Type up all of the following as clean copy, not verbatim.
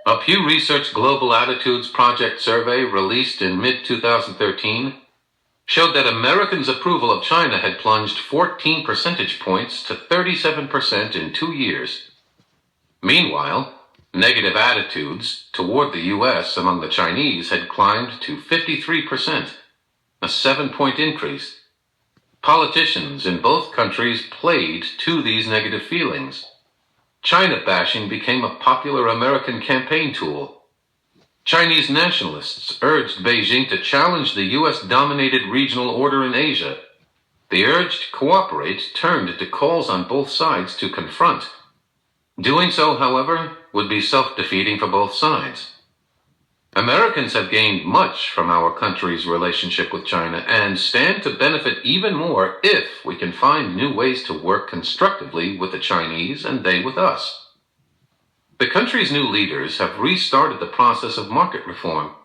A Pew Research Global Attitudes Project survey released in mid-2013 showed that Americans' approval of China had plunged 14 percentage points to 37% in 2 years. Meanwhile, negative attitudes toward the U.S. among the Chinese had climbed to 53%, a 7-point increase. Politicians in both countries played to these negative feelings. China bashing became a popular American campaign tool. Chinese nationalists urged Beijing to challenge the U.S.-dominated regional order in Asia. The urge to cooperate turned into calls on both sides to confront. Doing so, however, would be self-defeating for both sides. Americans have gained much from our country's relationship with China and stand to benefit even more if we can find new ways to work constructively with the Chinese and they with us. The country's new leaders have restarted the process of market reform.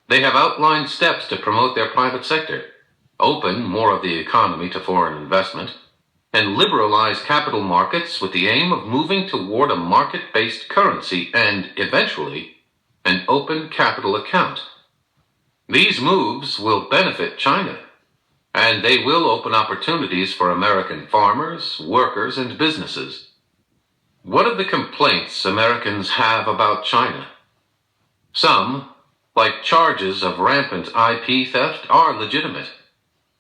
They have outlined steps to promote their private sector, open more of the economy to foreign investment, and liberalize capital markets with the aim of moving toward a market-based currency and, eventually, an open capital account. These moves will benefit China, and they will open opportunities for American farmers, workers, and businesses. What are the complaints Americans have about China? Some, like charges of rampant IP theft, are legitimate,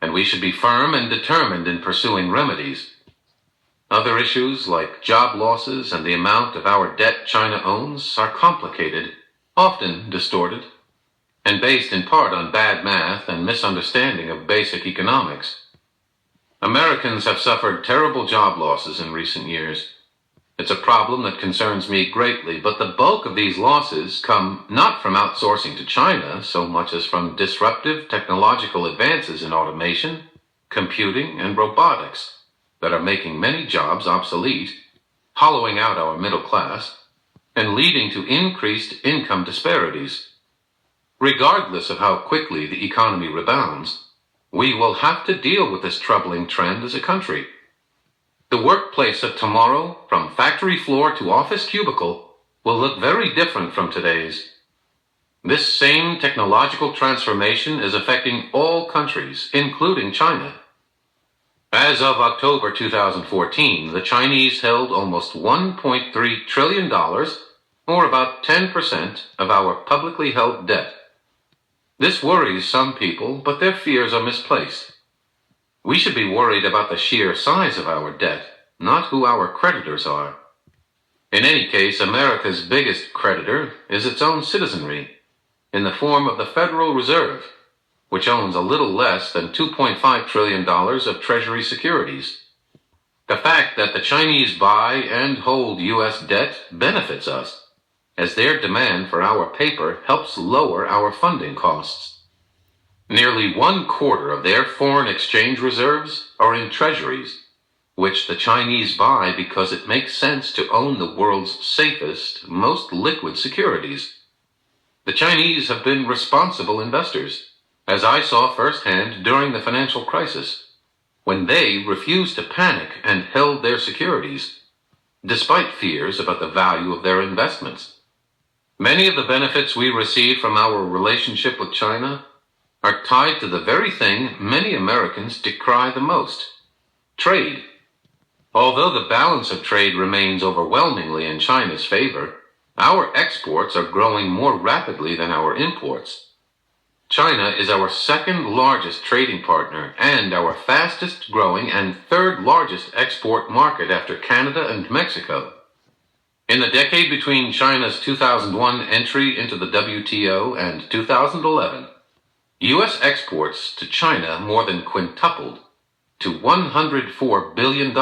and we should be firm and determined in pursuing remedies. Other issues, like job losses and the amount of our debt China owns, are complicated, often distorted, and based in part on bad math and misunderstanding of basic economics. Americans have suffered terrible job losses in recent years. It's a problem that concerns me greatly, but the bulk of these losses come not from outsourcing to China so much as from disruptive technological advances in automation, computing, and robotics that are making many jobs obsolete, hollowing out our middle class, and leading to increased income disparities. Regardless of how quickly the economy rebounds, we will have to deal with this troubling trend as a country. The workplace of tomorrow, from factory floor to office cubicle, will look very different from today's. This same technological transformation is affecting all countries, including China. As of October 2014, the Chinese held almost $1.3 trillion, or about 10% of our publicly held debt. This worries some people, but their fears are misplaced. We should be worried about the sheer size of our debt, not who our creditors are. In any case, America's biggest creditor is its own citizenry, in the form of the Federal Reserve, which owns a little less than $2.5 trillion of Treasury securities. The fact that the Chinese buy and hold U.S. debt benefits us, as their demand for our paper helps lower our funding costs. Nearly 1/4 of their foreign exchange reserves are in treasuries, which the Chinese buy because it makes sense to own the world's safest, most liquid securities. The Chinese have been responsible investors, as I saw firsthand during the financial crisis, when they refused to panic and held their securities, despite fears about the value of their investments. Many of the benefits we receive from our relationship with China are tied to the very thing many Americans decry the most: trade. Although the balance of trade remains overwhelmingly in China's favor, our exports are growing more rapidly than our imports. China is our second largest trading partner and our fastest growing and third largest export market after Canada and Mexico. In the decade between China's 2001 entry into the WTO and 2011, U.S. exports to China more than quintupled to $104 billion.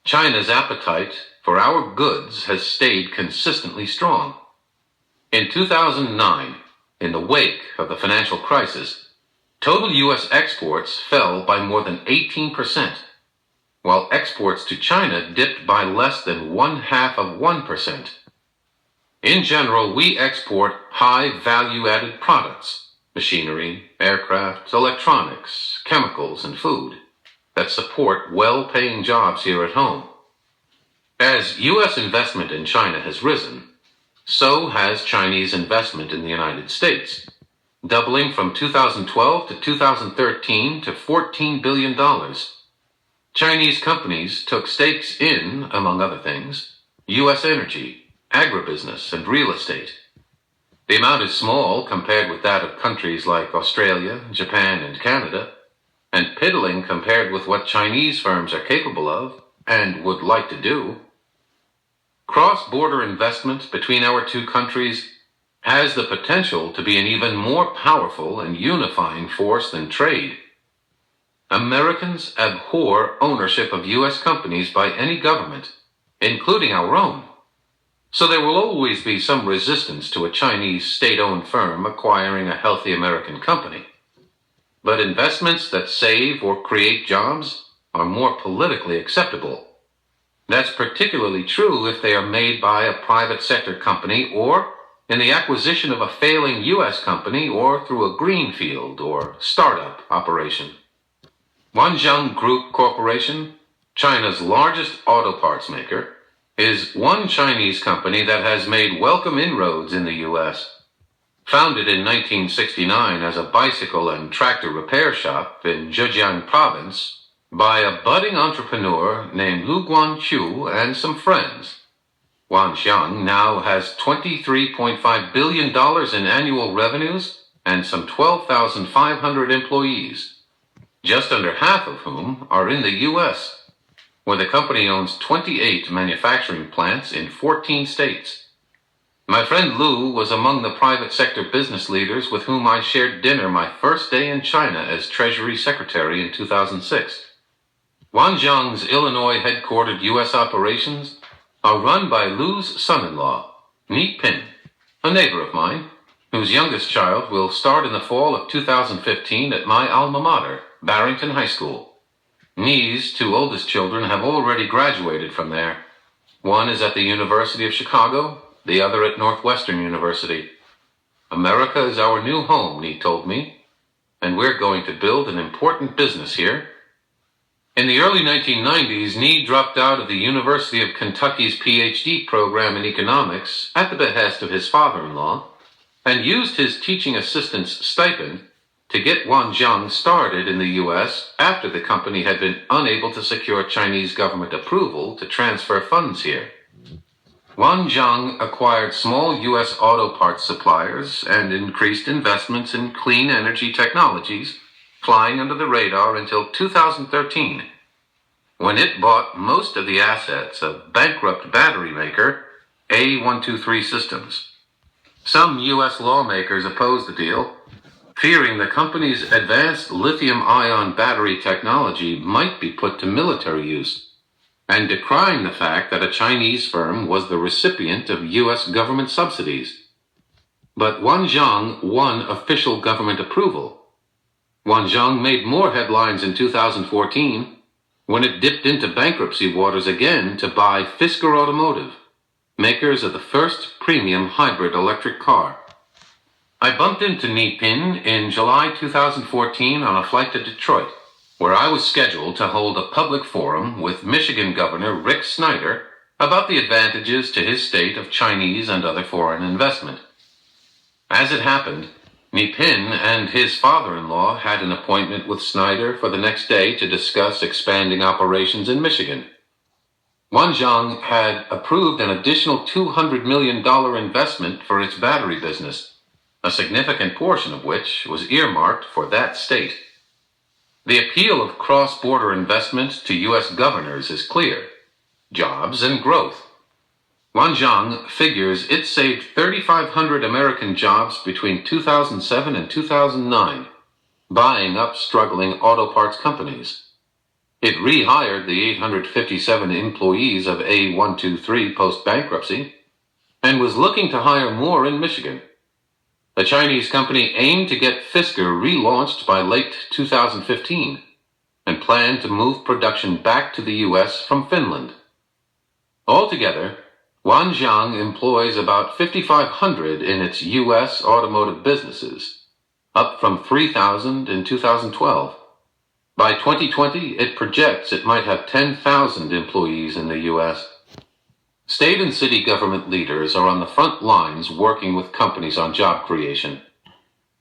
China's appetite for our goods has stayed consistently strong. In 2009, in the wake of the financial crisis, total U.S. exports fell by more than 18%, while exports to China dipped by less than 0.5%. In general, we export high value-added products, machinery, aircraft, electronics, chemicals, and food, that support well-paying jobs here at home. As U.S. investment in China has risen, So has Chinese investment in the United States, doubling from 2012 to 2013 to $14 billion. Chinese companies took stakes in, among other things, U.S. energy, agribusiness, and real estate. The amount is small compared with that of countries like Australia, Japan, and Canada, and piddling compared with what Chinese firms are capable of and would like to do. Cross-border investment between our two countries has the potential to be an even more powerful and unifying force than trade. Americans abhor ownership of U.S. companies by any government, including our own. So there will always be some resistance to a Chinese state-owned firm acquiring a healthy American company. But investments that save or create jobs are more politically acceptable. That's particularly true if they are made by a private sector company or in the acquisition of a failing U.S. company or through a greenfield or startup operation. Wanjiang Group Corporation, China's largest auto parts maker, is one Chinese company that has made welcome inroads in the U.S. Founded in 1969 as a bicycle and tractor repair shop in Zhejiang province by a budding entrepreneur named Lu Guanqiu and some friends, Wanjiang now has $23.5 billion in annual revenues and some 12,500 employees, just under half of whom are in the U.S., where the company owns 28 manufacturing plants in 14 states. My friend Lu was among the private sector business leaders with whom I shared dinner my first day in China as Treasury Secretary in 2006. Wanjiang's Illinois headquartered U.S. operations are run by Lu's son-in-law, Ni Pin, a neighbor of mine, whose youngest child will start in the fall of 2015 at my alma mater, Barrington High School. Ni's two oldest children have already graduated from there. One is at the University of Chicago, the other at Northwestern University. America is our new home, Ni told me, and we're going to build an important business here. In the early 1990s, Ni dropped out of the University of Kentucky's PhD program in economics at the behest of his father-in-law and used his teaching assistant's stipend to get Wanjiang started in the U.S. after the company had been unable to secure Chinese government approval to transfer funds here. Wanjiang acquired small U.S. auto parts suppliers and increased investments in clean energy technologies, flying under the radar until 2013, when it bought most of the assets of bankrupt battery maker A123 Systems. Some U.S. lawmakers opposed the deal, fearing the company's advanced lithium-ion battery technology might be put to military use, and decrying the fact that a Chinese firm was the recipient of U.S. government subsidies. But Wanjiang won official government approval. Wanjiang made more headlines in 2014 when it dipped into bankruptcy waters again to buy Fisker Automotive, makers of the first premium hybrid electric car. I bumped into Ni Pin in July 2014 on a flight to Detroit, where I was scheduled to hold a public forum with Michigan Governor Rick Snyder about the advantages to his state of Chinese and other foreign investment. As it happened, Ni Pin and his father-in-law had an appointment with Snyder for the next day to discuss expanding operations in Michigan. Wanjiang had approved an additional $200 million investment for its battery business, a significant portion of which was earmarked for that state. The appeal of cross-border investment to U.S. governors is clear: jobs and growth. Wanjiang figures it saved 3,500 American jobs between 2007 and 2009, buying up struggling auto parts companies. It rehired the 857 employees of A123 post-bankruptcy and was looking to hire more in Michigan. The Chinese company aimed to get Fisker relaunched by late 2015 and planned to move production back to the U.S. from Finland. Altogether, Wanjiang employs about 5,500 in its U.S. automotive businesses, up from 3,000 in 2012. By 2020, it projects it might have 10,000 employees in the U.S. State and city government leaders are on the front lines working with companies on job creation.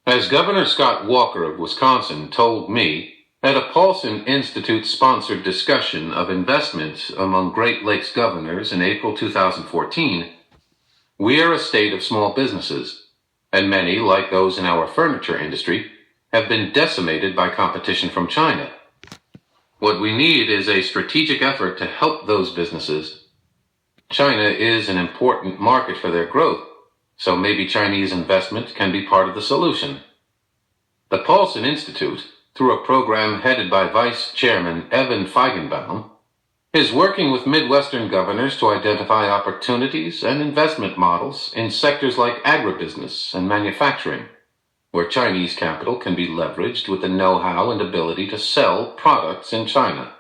As Governor Scott Walker of Wisconsin told me at a Paulson Institute-sponsored discussion of investment among Great Lakes governors in April 2014, we are a state of small businesses, and many, like those in our furniture industry, have been decimated by competition from China. What we need is a strategic effort to help those businesses. China is an important market for their growth, so maybe Chinese investment can be part of the solution. The Paulson Institute, through a program headed by Vice Chairman Evan Feigenbaum, is working with Midwestern governors to identify opportunities and investment models in sectors like agribusiness and manufacturing, where Chinese capital can be leveraged with the know-how and ability to sell products in China.